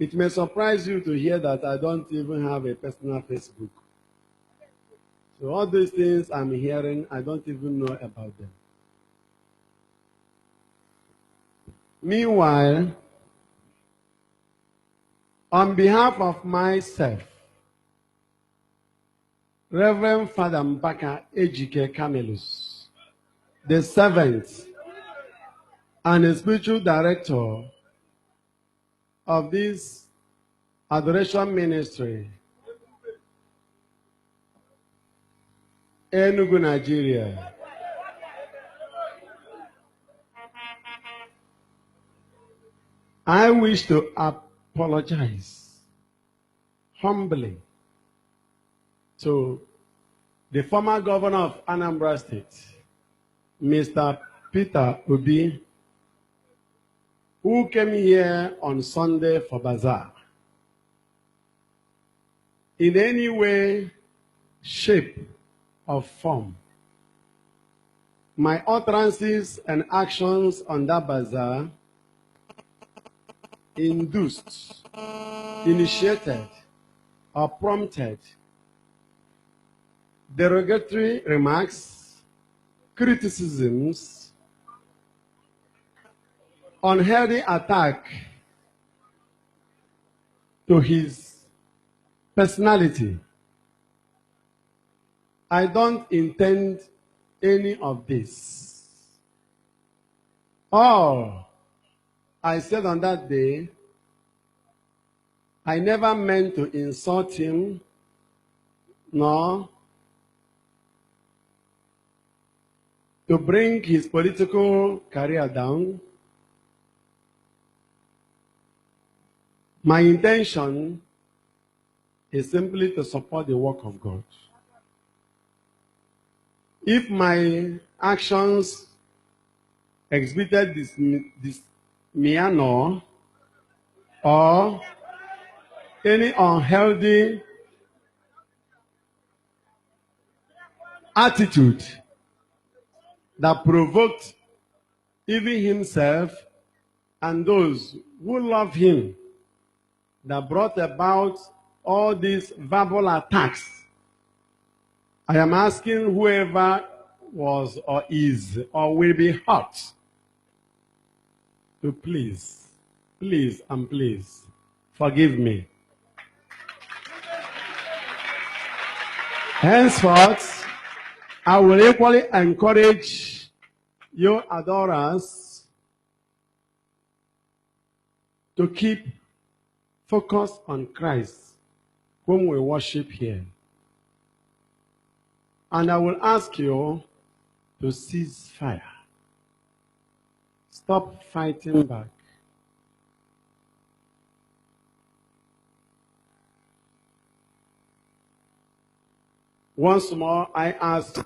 It may surprise you to hear that I don't even have a personal Facebook. So all these things I'm hearing, I don't even know about them. Meanwhile, on behalf of myself, Reverend Father Mbaka Ejike Camelus, the servant and the spiritual director of this adoration ministry, Enugu, Nigeria. I wish to apologize humbly to the former governor of Anambra State, Mr. Peter Obi, who came here on Sunday for bazaar. In any way, shape, or form, my utterances and actions on that bazaar induced, initiated, or prompted derogatory remarks, criticisms, unhealthy attack to his personality. I don't intend any of this. All I said on that day, I never meant to insult him, nor to bring his political career down. My intention is simply to support the work of God. If my actions exhibited this manner or any unhealthy attitude that provoked even himself and those who love him, that brought about all these verbal attacks, I am asking whoever was or is or will be hurt to please and please forgive me. Henceforth, I will equally encourage your adorers to keep focused on Christ, whom we worship here. And I will ask you to cease fire. Stop fighting back. Once more, I ask